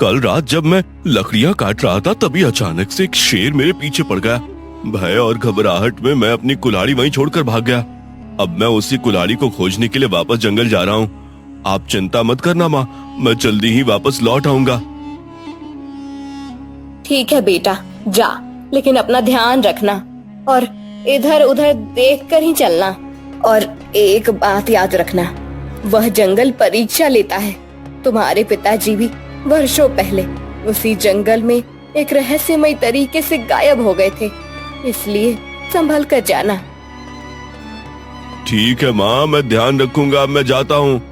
कल रात जब मैं लकड़ियां काट रहा था तभी अचानक से एक शेर मेरे पीछे पड़ गया। भय और घबराहट में मैं अपनी कुल्हाड़ी वहीं छोड़कर भाग गया। अब मैं उसी कुल्हाड़ी को खोजने के लिए वापस जंगल जा रहा हूँ। आप चिंता मत करना माँ, मैं जल्दी ही वापस लौट आऊंगा। ठीक है बेटा, जा, लेकिन अपना ध्यान रखना और इधर उधर देख कर ही चलना। और एक बात याद रखना, वह जंगल परीक्षा लेता है। तुम्हारे पिताजी भी वर्षों पहले उसी जंगल में एक रहस्यमय तरीके से गायब हो गए थे, इसलिए संभल कर जाना। ठीक है माँ, मैं ध्यान रखूंगा। मैं जाता हूँ।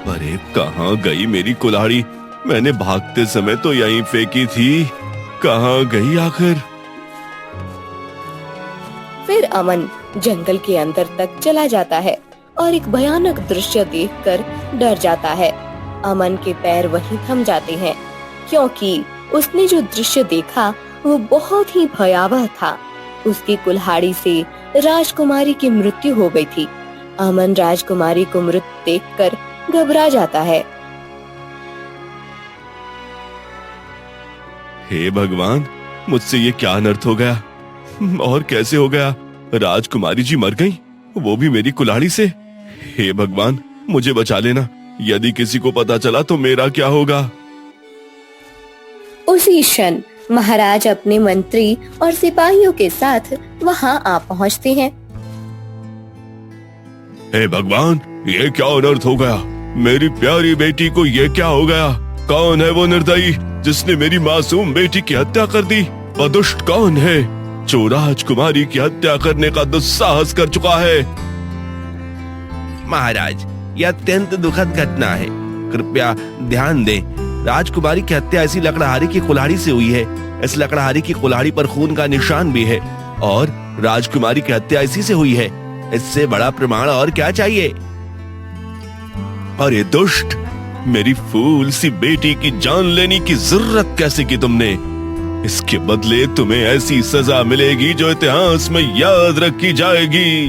अरे कहाँ गई मेरी कुल्हाड़ी? मैंने भागते समय तो यहीं फेंकी थी, कहाँ गई आखिर? फिर अमन जंगल के अंदर तक चला जाता है और एक भयानक दृश्य देखकर डर जाता है। अमन के पैर वहीं थम जाते हैं, क्योंकि उसने जो दृश्य देखा वो बहुत ही भयावह था। उसकी कुल्हाड़ी से राजकुमारी की मृत्यु हो गई थी। अमन राजकुमारी को मृत देखकर घबरा जाता है। हे भगवान, मुझसे ये क्या अनर्थ हो गया और कैसे हो गया? राजकुमारी जी मर गई, वो भी मेरी कुल्हाड़ी से। हे भगवान, मुझे बचा लेना। यदि किसी को पता चला तो मेरा क्या होगा? उसी क्षण महाराज अपने मंत्री और सिपाहियों के साथ वहां आ पहुंचते हैं। हे भगवान, ये क्या अनर्थ हो गया? मेरी प्यारी बेटी को ये क्या हो गया? कौन है वो निर्दयी जिसने मेरी मासूम बेटी की हत्या कर दी? वह दुष्ट कौन है जो राजकुमारी की हत्या करने का दुस्साहस कर चुका है? महाराज, यह अत्यंत दुखद घटना है, कृपया ध्यान दें। राजकुमारी की हत्या ऐसी लकड़हारी की कुल्हाड़ी से हुई है। इस लकड़हारी की कुल्हाड़ी पर खून का निशान भी है और राजकुमारी की हत्या इसी से हुई है। इससे बड़ा प्रमाण और क्या चाहिए? अरे दुष्ट, मेरी फूल सी बेटी की जान लेने की जरूरत कैसे की तुमने? इसके बदले तुम्हें ऐसी सजा मिलेगी जो इतिहास में याद रखी जाएगी।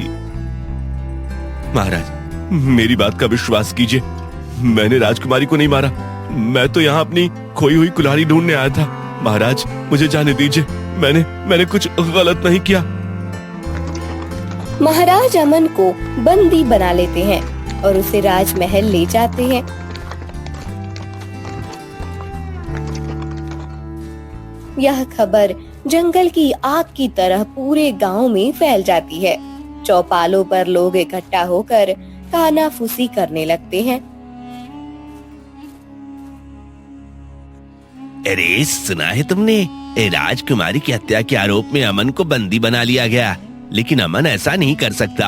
महाराज, मेरी बात का विश्वास कीजिए, मैंने राजकुमारी को नहीं मारा। मैं तो यहाँ अपनी खोई हुई कुल्हाड़ी ढूंढने आया था। महाराज, मुझे जाने दीजिए, मैंने कुछ गलत नहीं किया। महाराज अमन को बंदी बना लेते हैं और उसे राजमहल ले जाते हैं। यह खबर जंगल की आग की तरह पूरे गांव में फैल जाती है। चौपालों पर लोग इकट्ठा होकर कानाफूसी करने लगते हैं। अरे सुना है तुमने? राजकुमारी की हत्या के आरोप में अमन को बंदी बना लिया गया, लेकिन अमन ऐसा नहीं कर सकता।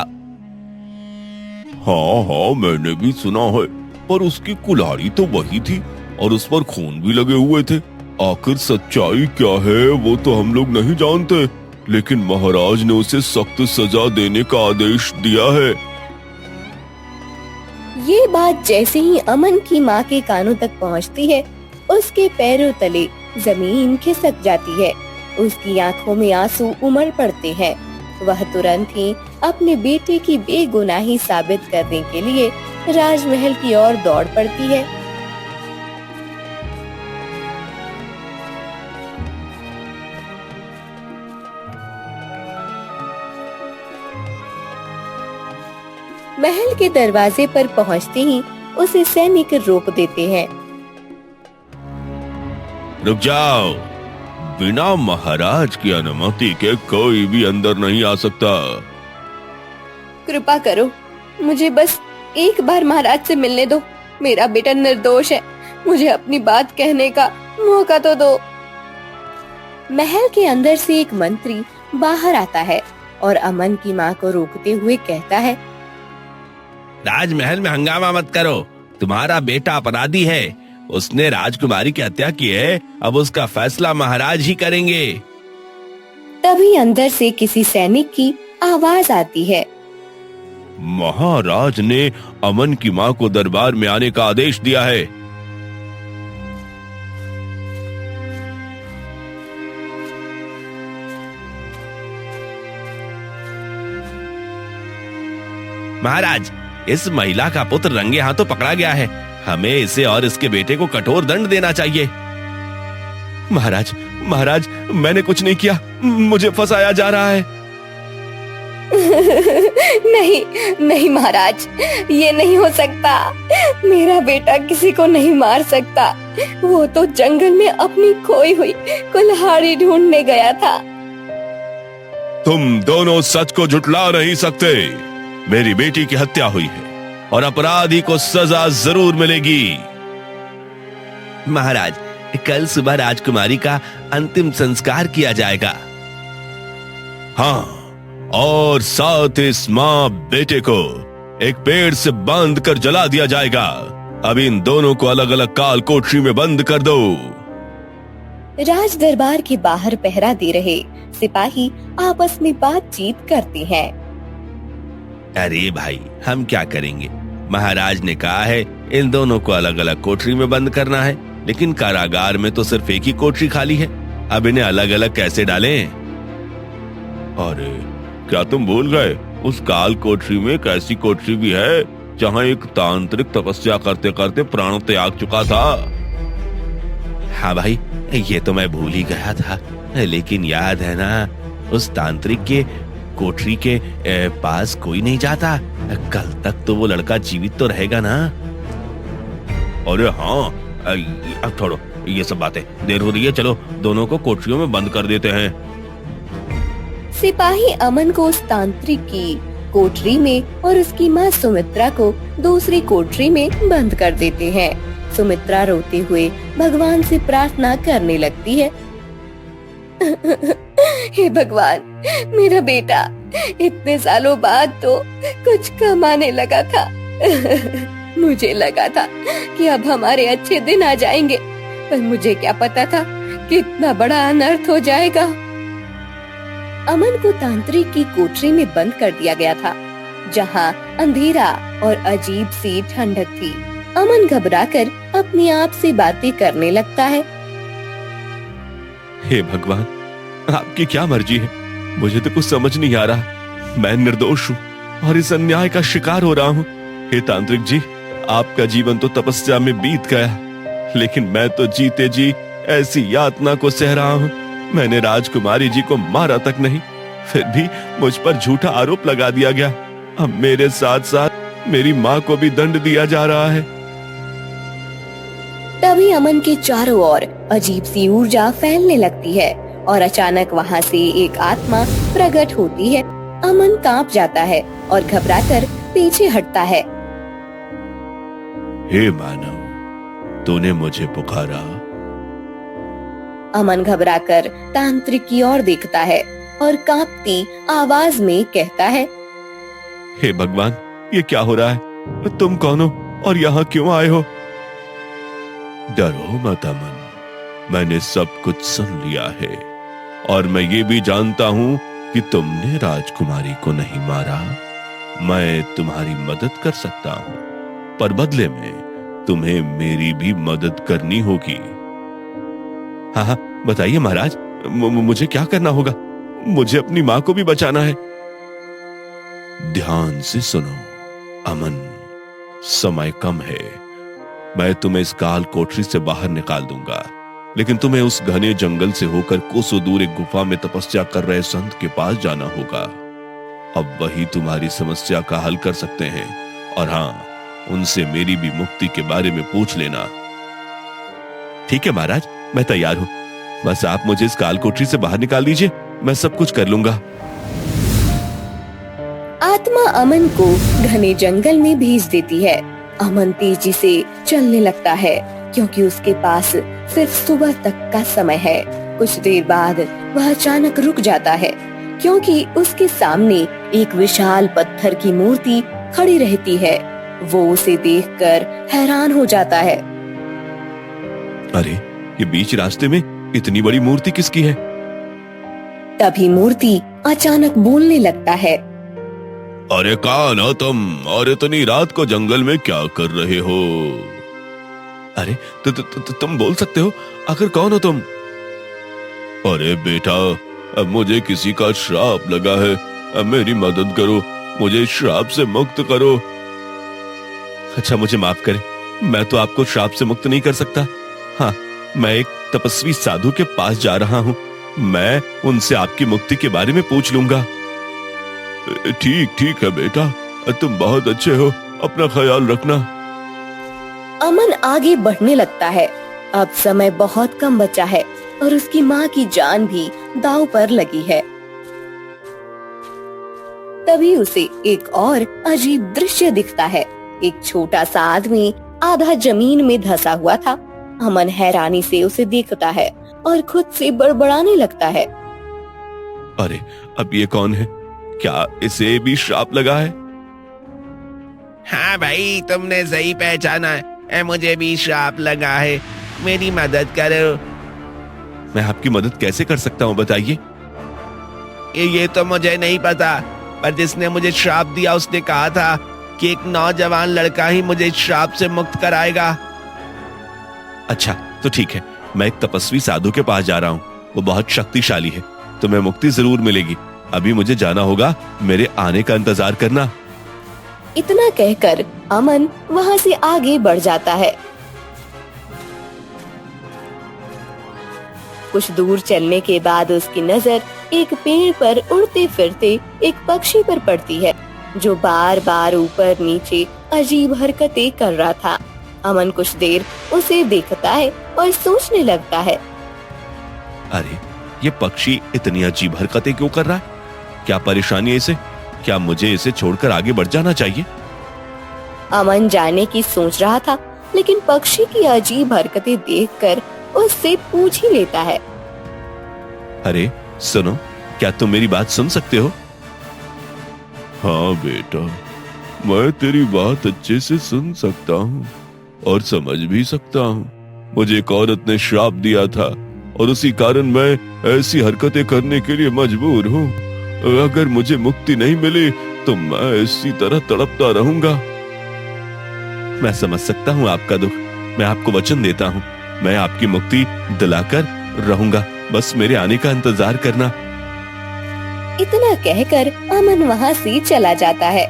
हाँ, मैंने भी सुना है, पर उसकी कुल्हाड़ी तो वही थी और उस पर खून भी लगे हुए थे। आखिर सच्चाई क्या है वो तो हम लोग नहीं जानते, लेकिन महाराज ने उसे सख्त सजा देने का आदेश दिया है। ये बात जैसे ही अमन की माँ के कानों तक पहुँचती है, उसके पैरों तले जमीन खिसक जाती है। उसकी आंखों में आंसू उमड़ पड़ते हैं। वह तुरंत ही अपने बेटे की बेगुनाही साबित करने के लिए राजमहल की ओर दौड़ पड़ती है। महल के दरवाजे पर पहुंचते ही उसे सैनिक रोक देते हैं। रुक जाओ, बिना महाराज की अनुमति के कोई भी अंदर नहीं आ सकता। कृपा करो, मुझे बस एक बार महाराज से मिलने दो। मेरा बेटा निर्दोष है, मुझे अपनी बात कहने का मौका तो दो। महल के अंदर से एक मंत्री बाहर आता है और अमन की माँ को रोकते हुए कहता है, राजमहल में हंगामा मत करो, तुम्हारा बेटा अपराधी है। उसने राजकुमारी की हत्या की है, अब उसका फैसला महाराज ही करेंगे। तभी अंदर से किसी सैनिक की आवाज आती है, महाराज ने अमन की माँ को दरबार में आने का आदेश दिया है। महाराज, इस महिला का पुत्र रंगे हाथों पकड़ा गया है। हमें इसे और इसके बेटे को कठोर दंड देना चाहिए। महाराज, महाराज, मैंने कुछ नहीं किया, मुझे फंसाया जा रहा है। नहीं नहीं महाराज, ये नहीं हो सकता। मेरा बेटा किसी को नहीं मार सकता। वो तो जंगल में अपनी खोई हुई कुल्हाड़ी ढूंढने गया था। तुम दोनों सच को झुठला नहीं सकते। मेरी बेटी की हत्या हुई है और अपराधी को सजा जरूर मिलेगी। महाराज, कल सुबह राजकुमारी का अंतिम संस्कार किया जाएगा। हाँ, और साथ इस माँ बेटे को एक पेड़ से बांध कर जला दिया जाएगा। अब इन दोनों को अलग अलग काल कोठरी में बंद कर दो। राज दरबार के बाहर पहरा दे रहे सिपाही आपस में बातचीत करते हैं। अरे भाई, हम क्या करेंगे? महाराज ने कहा है इन दोनों को अलग अलग कोठरी में बंद करना है, लेकिन कारागार में तो सिर्फ एक ही कोठरी खाली है। अब इन्हें अलग अलग कैसे डालें? अरे, क्या तुम भूल गए? उस काल कोठरी में एक ऐसी कोठरी भी है जहाँ एक तांत्रिक तपस्या करते करते प्राण त्याग चुका था। हाँ भाई, ये तो मैं भूल ही गया था, लेकिन याद है ना, उस तांत्रिक के कोठरी के पास कोई नहीं जाता। कल तक तो वो लड़का जीवित तो रहेगा ना? अरे हाँ, अब छोड़ो ये सब बातें, देर हो रही है, चलो दोनों को कोठरियों में बंद कर देते हैं। सिपाही अमन को उस तांत्रिक की कोठरी में और उसकी माँ सुमित्रा को दूसरी कोठरी में बंद कर देते हैं। सुमित्रा रोते हुए भगवान से प्रार्थना करने लगती है। हे भगवान, मेरा बेटा इतने सालों बाद तो कुछ कमाने लगा था। मुझे लगा था कि अब हमारे अच्छे दिन आ जाएंगे, पर मुझे क्या पता था कितना बड़ा अनर्थ हो जाएगा। अमन को तांत्रिक की कोठरी में बंद कर दिया गया था, जहाँ अंधेरा और अजीब सी ठंडक थी। अमन घबराकर अपने आप से बातें करने लगता है। हे भगवान, आपकी क्या मर्जी है? मुझे तो कुछ समझ नहीं आ रहा। मैं निर्दोष हूँ और इस अन्याय का शिकार हो रहा हूँ। हे तांत्रिक जी, आपका जीवन तो तपस्या में बीत गया, लेकिन मैं तो जीते जी ऐसी यातना को सह रहा हूँ। मैंने राजकुमारी जी को मारा तक नहीं, फिर भी मुझ पर झूठा आरोप लगा दिया गया। अब मेरे साथ साथ मेरी माँ को भी दंड दिया जा रहा है। तभी अमन के चारों ओर अजीब सी ऊर्जा फैलने लगती है और अचानक वहाँ से एक आत्मा प्रकट होती है। अमन कांप जाता है और घबराकर पीछे हटता है। हे मानव, तूने मुझे पुकारा। अमन घबराकर तांत्रिक की ओर देखता है और कांपती आवाज में कहता है। हे भगवान, ये क्या हो रहा है? तुम कौन हो और यहाँ क्यों आए हो? डरो मत अमन, मैंने सब कुछ सुन लिया है और मैं ये भी जानता हूँ कि तुमने राजकुमारी को नहीं मारा। मैं तुम्हारी मदद कर सकता हूँ, पर बदले में तुम्हें मेरी भी मदद करनी होगी। हाँ हाँ, बताइए महाराज, मुझे क्या करना होगा? मुझे अपनी माँ को भी बचाना है। ध्यान से सुनो अमन, समय कम है। मैं तुम्हें इस काल कोठरी से बाहर निकाल दूंगा, लेकिन तुम्हें उस घने जंगल से होकर कोसों दूर एक गुफा में तपस्या कर रहे संत के पास जाना होगा। अब वही तुम्हारी समस्या का हल कर सकते हैं, और हाँ, उनसे मेरी भी मुक्ति के बारे में पूछ लेना। ठीक है महाराज, मैं तैयार हूँ। बस आप मुझे इस काल कोठरी से बाहर निकाल दीजिए, मैं सब कुछ कर लूंगा। आत्मा अमन को घने जंगल में भेज देती है। अमन तेजी से चलने लगता है, क्योंकि उसके पास सिर्फ सुबह तक का समय है। कुछ देर बाद वह अचानक रुक जाता है, क्योंकि उसके सामने एक विशाल पत्थर की मूर्ति खड़ी रहती है। वो उसे देखकर हैरान हो जाता है। अरे, ये बीच रास्ते में इतनी बड़ी मूर्ति किसकी है? तभी मूर्ति अचानक बोलने लगता है। अरे कौन हो तुम और इतनी रात को जंगल में क्या कर रहे हो? अरे तुम बोल सकते हो, आखिर कौन हो तुम? अरे बेटा, अब मुझे किसी का श्राप लगा है, अब मेरी मदद करो, मुझे इस श्राप से मुक्त करो। अच्छा, मुझे माफ करें, मैं तो आपको श्राप से मुक्त नहीं कर सकता। हाँ, मैं एक तपस्वी साधु के पास जा रहा हूँ, मैं उनसे आपकी मुक्ति के बारे में पूछ लूंगा। ठीक है बेटा, तुम बहुत अच्छे हो, अपना ख्याल रखना। अमन आगे बढ़ने लगता है। अब समय बहुत कम बचा है और उसकी माँ की जान भी दांव पर लगी है। तभी उसे एक और अजीब दृश्य दिखता है। एक छोटा सा आदमी आधा जमीन में धंसा हुआ था। अमन हैरानी से उसे देखता है और खुद से बड़बड़ाने लगता है। अरे, अब ये कौन है? क्या इसे भी श्राप लगा है? हाँ भाई, तुमने सही पहचाना है, मुझे भी श्राप लगा है, मेरी मदद करो। मैं आपकी मदद कैसे कर सकता हूँ, बताइए। ये तो मुझे नहीं पता, पर जिसने मुझे श्राप दिया उसने कहा था कि एक नौजवान लड़का ही मुझे इस श्राप से मुक्त कराएगा। अच्छा, तो ठीक है, मैं एक तपस्वी साधु के पास जा रहा हूँ, वो बहुत शक्तिशाली है, तुम्हें मुक्ति जरूर मिलेगी। अभी मुझे जाना होगा, मेरे आने का इंतजार करना। इतना कहकर अमन वहाँ से आगे बढ़ जाता है। कुछ दूर चलने के बाद उसकी नजर एक पेड़ पर उड़ते फिरते एक पक्षी पर पड़ती है, जो बार बार ऊपर नीचे अजीब हरकतें कर रहा था। अमन कुछ देर उसे देखता है और सोचने लगता है, अरे, ये पक्षी इतनी अजीब हरकतें क्यों कर रहा है? क्या परेशानी है इसे? क्या मुझे इसे छोड़कर आगे बढ़ जाना चाहिए? अमन जाने की सोच रहा था, लेकिन पक्षी की अजीब हरकतें देखकर उससे पूछ ही लेता है। अरे सुनो, क्या तुम मेरी बात सुन सकते हो? हाँ बेटा, मैं तेरी बात अच्छे से सुन सकता हूँ और समझ भी सकता हूँ। मुझे एक औरत ने श्राप दिया था और उसी कारण मैं ऐसी हरकतें करने के लिए मजबूर हूँ। अगर मुझे मुक्ति नहीं मिली तो मैं इसी तरह तड़पता रहूंगा। मैं समझ सकता हूँ आपका दुख, मैं आपको वचन देता हूँ, मैं आपकी मुक्ति दिलाकर रहूंगा, बस मेरे आने का इंतजार करना। इतना कहकर अमन वहाँ से चला जाता है।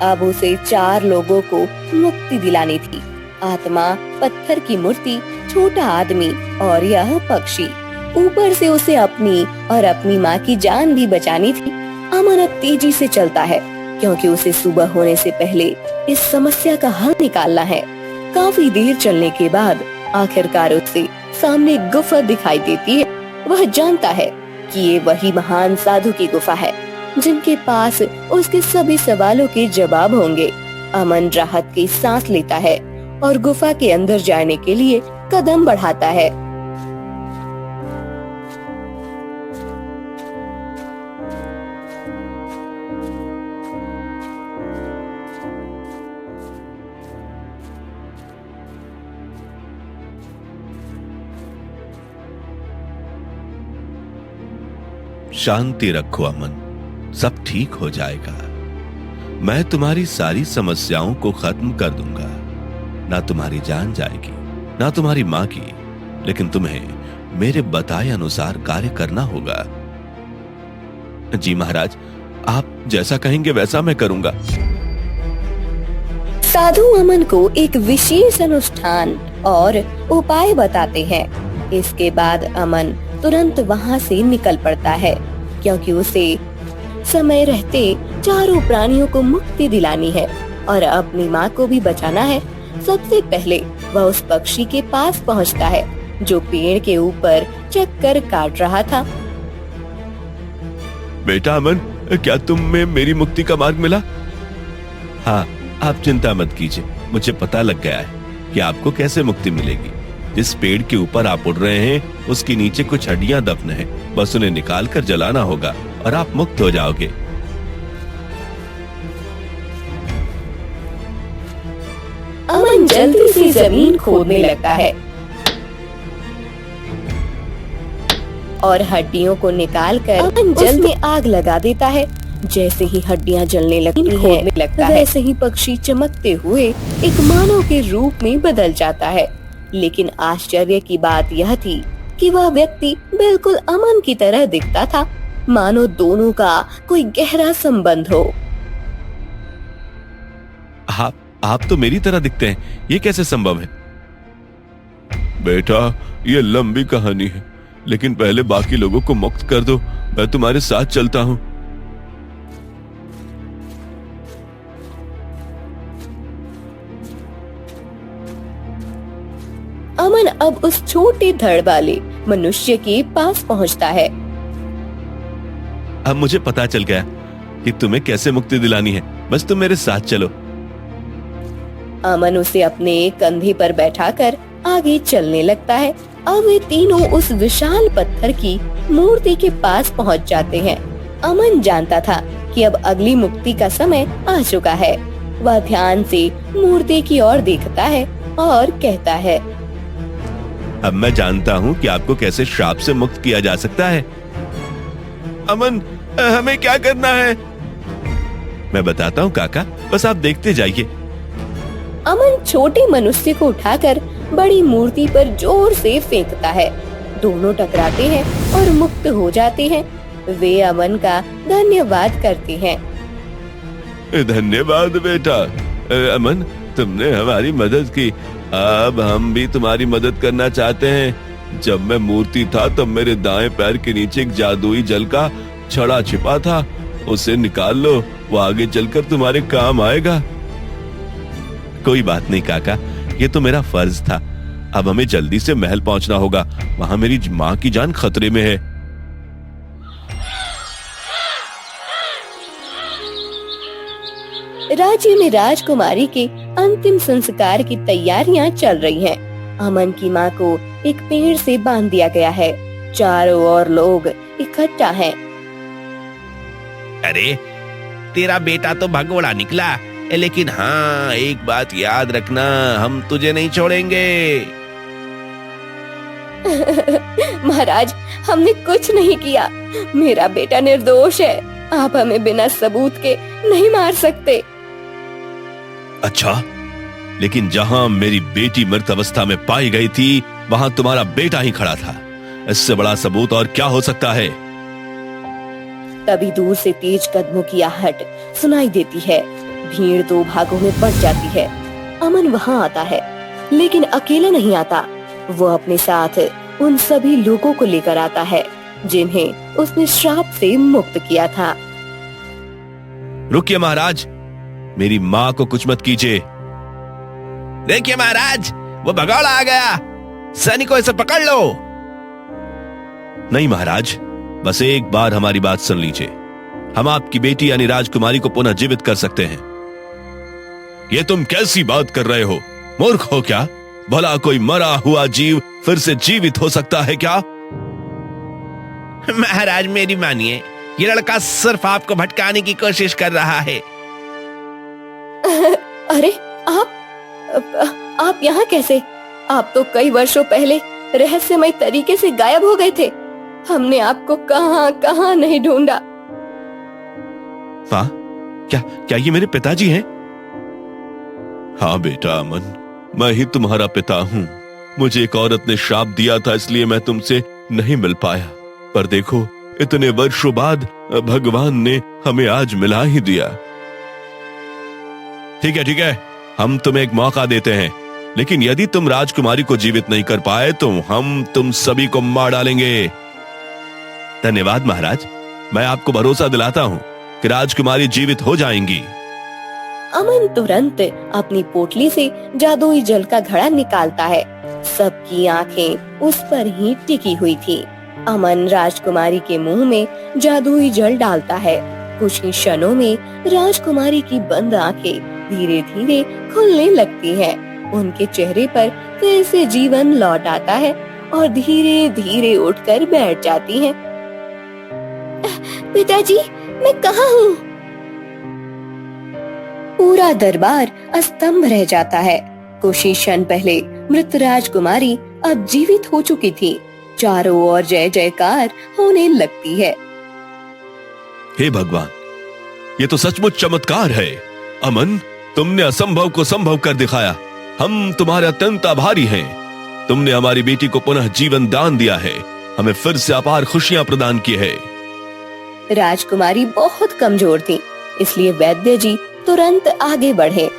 अब उसे 4 लोगों को मुक्ति दिलानी थी। आत्मा, पत्थर की मूर्ति, छोटा आदमी और यह पक्षी। ऊपर से उसे अपनी और अपनी माँ की जान भी बचानी थी। अमन अब तेजी से चलता है, क्योंकि उसे सुबह होने से पहले इस समस्या का हल निकालना है। काफी देर चलने के बाद आखिरकार उसे सामने गुफा दिखाई देती है। वह जानता है कि ये वही महान साधु की गुफा है, जिनके पास उसके सभी सवालों के जवाब होंगे। अमन राहत की सांस लेता है और गुफा के अंदर जाने के लिए कदम बढ़ाता है। शांति रखो अमन, सब ठीक हो जाएगा। मैं तुम्हारी सारी समस्याओं को खत्म कर दूंगा। ना तुम्हारी जान जाएगी, ना तुम्हारी माँ की, लेकिन तुम्हें मेरे बताए अनुसार कार्य करना होगा। जी महाराज, आप जैसा कहेंगे वैसा मैं करूंगा। साधु अमन को एक विशेष अनुष्ठान और उपाय बताते हैं। इसके बाद अमन तुरंत वहाँ से निकल पड़ता है, क्योंकि उसे समय रहते चारों प्राणियों को मुक्ति दिलानी है और अपनी माँ को भी बचाना है। सबसे पहले वह उस पक्षी के पास पहुँचता है, जो पेड़ के ऊपर चक्कर काट रहा था। बेटा अमन, क्या तुम्हें मेरी मुक्ति का मार्ग मिला? हाँ, आप चिंता मत कीजिए, मुझे पता लग गया है कि आपको कैसे मुक्ति मिलेगी। जिस पेड़ के ऊपर आप उड़ रहे हैं, उसके नीचे कुछ हड्डियां दफन हैं, बस उन्हें निकाल कर जलाना होगा और आप मुक्त हो जाओगे। अमन जल्दी से जमीन खोदने लगता है और हड्डियों को निकालकर अमन जल्द में आग लगा देता है। जैसे ही हड्डियां जलने लगती हैं, वैसे ही पक्षी चमकते हुए एक मानव के रूप में बदल जाता है। लेकिन आश्चर्य की बात यह थी कि वह व्यक्ति बिल्कुल अमन की तरह दिखता था, मानो दोनों का कोई गहरा संबंध हो। आप तो मेरी तरह दिखते हैं, ये कैसे संभव है? बेटा, ये लंबी कहानी है, लेकिन पहले बाकी लोगों को मुक्त कर दो, मैं तुम्हारे साथ चलता हूँ। अमन अब उस छोटे धड़ वाले मनुष्य के पास पहुंचता है। अब मुझे पता चल गया कि तुम्हें कैसे मुक्ति दिलानी है, बस तुम मेरे साथ चलो। अमन उसे अपने कंधे पर बैठाकर आगे चलने लगता है। अब वे तीनों उस विशाल पत्थर की मूर्ति के पास पहुंच जाते हैं। अमन जानता था कि अब अगली मुक्ति का समय आ चुका है। वह ध्यान से मूर्ति की ओर देखता है और कहता है, अब मैं जानता हूँ कि आपको कैसे श्राप से मुक्त किया जा सकता है। अमन, हमें क्या करना है? मैं बताता हूँ काका, बस आप देखते जाइए। अमन छोटे मनुष्य को उठाकर बड़ी मूर्ति पर जोर से फेंकता है। दोनों टकराते हैं और मुक्त हो जाते हैं। वे अमन का धन्यवाद करते हैं। धन्यवाद बेटा। अमन, तुमने हमारी मदद की, अब हम भी तुम्हारी मदद करना चाहते हैं। जब मैं मूर्ति था तब मेरे दाएं पैर के नीचे एक जादुई जल का छड़ा छिपा था, उसे निकाल लो, वो आगे चलकर तुम्हारे काम आएगा। कोई बात नहीं काका, ये तो मेरा फर्ज था। अब हमें जल्दी से महल पहुंचना होगा, वहां मेरी माँ की जान खतरे में है। राज्य में राजकुमारी के अंतिम संस्कार की तैयारियां चल रही हैं। अमन की मां को एक पेड़ से बांध दिया गया है। चारों ओर लोग इकट्ठा हैं। अरे, तेरा बेटा तो भगोड़ा निकला, लेकिन हाँ, एक बात याद रखना, हम तुझे नहीं छोड़ेंगे। महाराज, हमने कुछ नहीं किया, मेरा बेटा निर्दोष है। आप हमें बिना सबूत के नहीं मार सकते। अच्छा, लेकिन जहां मेरी बेटी मृत अवस्था में पाई गई थी, वहां तुम्हारा बेटा ही खड़ा था। इससे बड़ा सबूत और क्या हो सकता है? तभी दूर से तेज कदमों की आहट सुनाई देती है। भीड़ दो भागों में बढ़ जाती है। अमन वहां आता है, लेकिन अकेला नहीं आता। वो अपने साथ उन सभी लोगों को लेकर आता है जिन्हें उसने श्राप से मुक्त किया था। रुकिए महाराज, मेरी माँ को कुछ मत कीजिए। देखिए महाराज, वो भगोड़ा आ गया, सैनिकों इसे पकड़ लो। नहीं महाराज, बस एक बार हमारी बात सुन लीजिए। हम आपकी बेटी यानी राजकुमारी को पुनः जीवित कर सकते हैं। ये तुम कैसी बात कर रहे हो? मूर्ख हो क्या? भला कोई मरा हुआ जीव फिर से जीवित हो सकता है क्या? महाराज, मेरी मानिए, ये लड़का सिर्फ आपको भटकाने की कोशिश कर रहा है। अरे, आप यहाँ कैसे? आप तो कई वर्षों पहले रहस्यमय तरीके से गायब हो गए थे। हमने आपको कहां नहीं ढूंढा। हाँ, क्या ये मेरे पिताजी हैं? हाँ बेटा अमन, मैं ही तुम्हारा पिता हूँ। मुझे एक औरत ने श्राप दिया था, इसलिए मैं तुमसे नहीं मिल पाया। पर देखो, इतने वर्षों बाद भगवान ने हमें आज मिला ही दिया। ठीक है, हम तुम्हें एक मौका देते हैं, लेकिन यदि तुम राजकुमारी को जीवित नहीं कर पाए तो हम तुम सभी को मार डालेंगे। धन्यवाद महाराज, मैं आपको भरोसा दिलाता हूँ कि राजकुमारी जीवित हो जाएंगी। अमन तुरंत अपनी पोटली से जादुई जल का घड़ा निकालता है। सबकी आंखें उस पर ही टिकी हुई थी। अमन राजकुमारी के मुंह में जादुई जल डालता है। कुछ ही क्षणों में राजकुमारी की बंद आंखें धीरे धीरे खुलने लगती हैं। उनके चेहरे पर फिर से जीवन लौट आता है और धीरे धीरे उठकर बैठ जाती हैं। पिताजी, मैं कहाँ हूँ? पूरा दरबार अस्तंभ रह जाता है। कुछ ही क्षण पहले मृत राजकुमारी अब जीवित हो चुकी थी। चारों ओर जय जयकार होने लगती है। हे भगवान, ये तो सचमुच चमत्कार है। अमन, तुमने असंभव को संभव कर दिखाया। हम तुम्हारे अत्यंत आभारी हैं। तुमने हमारी बेटी को पुनः जीवन दान दिया है, हमें फिर से अपार खुशियां प्रदान की है। राजकुमारी बहुत कमजोर थी, इसलिए वैद्य जी तुरंत आगे बढ़े।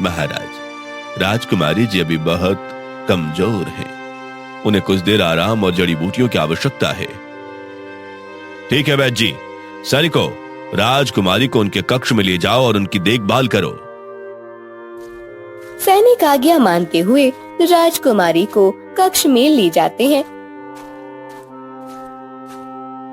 महाराज, राजकुमारी जी अभी बहुत कमजोर हैं। उन्हें कुछ देर आराम और जड़ी बूटियों की आवश्यकता है। ठीक है वैद्य जी, सैनिकों, राजकुमारी को उनके कक्ष में ले जाओ और उनकी देखभाल करो। सैनिक आज्ञा मानते हुए राजकुमारी को कक्ष में ले जाते हैं।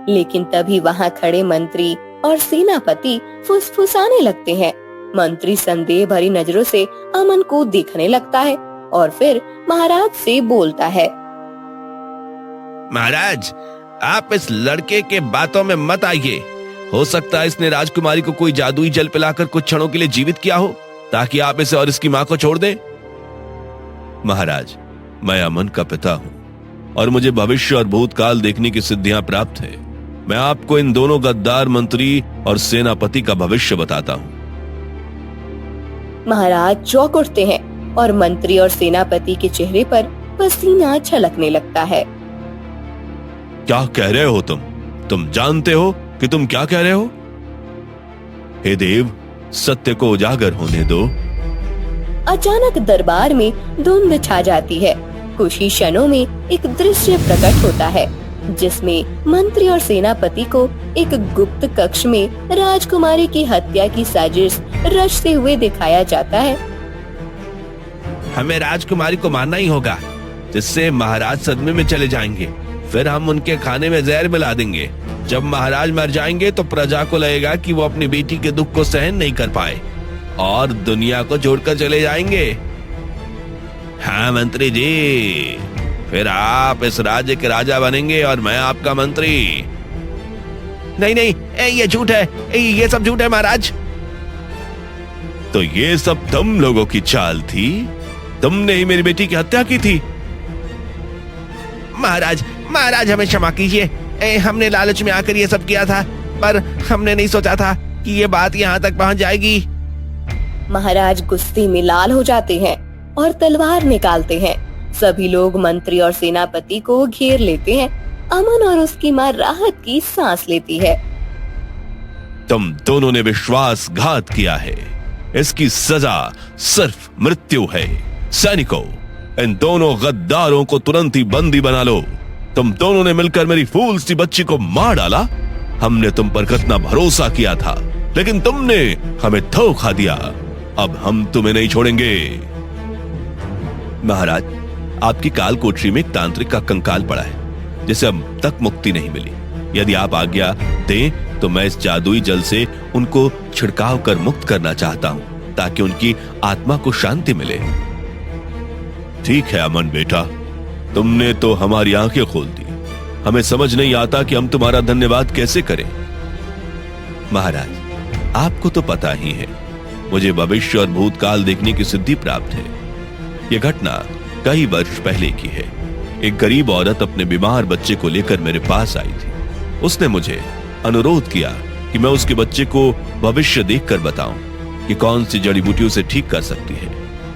लेकिन तभी वहां खड़े मंत्री और सेनापति फुसफुसाने लगते हैं। मंत्री संदेह भरी नजरों से अमन को देखने लगता है और फिर महाराज से बोलता है। महाराज, आप इस लड़के के बातों में मत आइए। हो सकता है इसने राजकुमारी को कोई जादुई जल पिलाकर कुछ क्षणों के लिए जीवित किया हो, ताकि आप इसे और इसकी मां को छोड़ दें। महाराज, मैं अमन का पिता हूं और मुझे भविष्य और भूतकाल देखने की सिद्धियां प्राप्त है। मैं आपको इन दोनों गद्दार मंत्री और सेनापति का भविष्य बताता हूं। महाराज चौंक उठते हैं और मंत्री और सेनापति के चेहरे पर पसीना छलकने लगता है। क्या कह रहे हो तुम जानते हो कि तुम क्या कह रहे हो? हे देव, सत्य को उजागर होने दो। अचानक दरबार में धुंध छा जाती है। कुछ ही क्षणों में एक दृश्य प्रकट होता है, जिसमें मंत्री और सेनापति को एक गुप्त कक्ष में राजकुमारी की हत्या की साजिश रचते हुए दिखाया जाता है। हमें राजकुमारी को मारना ही होगा, जिससे महाराज सदमे में चले जाएंगे। फिर हम उनके खाने में जहर मिला देंगे। जब महाराज मर जाएंगे तो प्रजा को लगेगा कि वो अपनी बेटी के दुख को सहन नहीं कर पाए और दुनिया को छोड़कर चले जाएंगे। हाँ मंत्री जी, फिर आप इस राज्य के राजा बनेंगे और मैं आपका मंत्री। नहीं नहीं, ये झूठ है, ये सब झूठ है महाराज। तो ये सब तुम लोगों की चाल थी? तुमने ही मेरी बेटी की हत्या की थी? महाराज हमें क्षमा कीजिए। हमने लालच में आकर ये सब किया था, पर हमने नहीं सोचा था कि ये बात यहाँ तक पहुँच जाएगी। महाराज गुस्से में लाल हो जाते हैं और तलवार निकालते हैं। सभी लोग मंत्री और सेनापति को घेर लेते हैं। अमन और उसकी मां राहत की सांस लेती है। तुम दोनों ने विश्वासघात किया है, इसकी सजा सिर्फ मृत्यु है। सैनिकों, इन दोनों गद्दारों को तुरंत ही बंदी बना लो। तुम दोनों ने मिलकर मेरी फूल सी बच्ची को मार डाला। हमने तुम पर कितना भरोसा किया था, लेकिन तुमने हमें धोखा दिया। अब हम तुम्हें नहीं छोड़ेंगे। महाराज, आपकी काल कोठरी में एक तांत्रिक का कंकाल पड़ा है, जिसे अब तक मुक्ति नहीं मिली। यदि आप आज्ञा दें तो मैं इस जादुई जल से उनको छिड़काव कर मुक्त करना चाहता हूं, ताकि उनकी आत्मा को शांति मिले। ठीक है अमन बेटा, तुमने तो हमारी आंखें खोल दी। हमें समझ नहीं आता कि हम तुम्हारा धन्यवाद कैसे करें। महाराज, आपको तो पता ही है, मुझे भविष्य और भूतकाल देखने की सिद्धि प्राप्त है। यह घटना कई वर्ष पहले की है। एक गरीब औरत अपने बीमार बच्चे को लेकर मेरे पास आई थी। उसने मुझे अनुरोध किया कि मैं उसके बच्चे को भविष्य देखकर बताऊं कि कौन सी जड़ी बूटी उसे ठीक कर सकती है।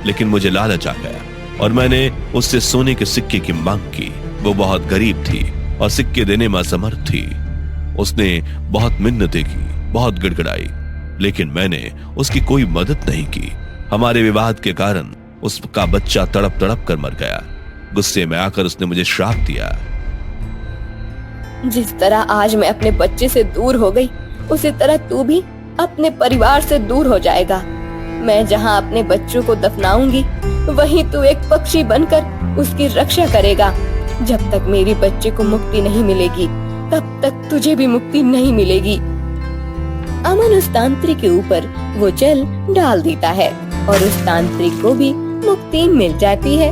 लेकिन मुझे लालच आ गया और मैंने उससे सोने के सिक्के की मांग की। वो बहुत गरीब थी और सिक्के देने में असमर्थ थी। उसने बहुत मिन्नतें की, बहुत गिड़गिड़ाई, लेकिन मैंने उसकी कोई मदद नहीं की। हमारे विवाद के कारण उसका बच्चा तड़प तड़प कर मर गया। गुस्से में आकर उसने मुझे श्राप दिया। जिस तरह आज मैं अपने बच्चे से दूर हो गई, उसी तरह तू भी अपने परिवार से दूर हो जाएगा। मैं जहाँ अपने बच्चों को दफनाऊंगी, वहीं तू एक पक्षी बनकर उसकी रक्षा करेगा। जब तक मेरे बच्चे को मुक्ति नहीं मिलेगी, तब तक तुझे भी मुक्ति नहीं मिलेगी। अमन उस तांत्रिक के ऊपर वो जल डाल देता है और उस तांत्रिक को भी मुक्ति मिल जाती है।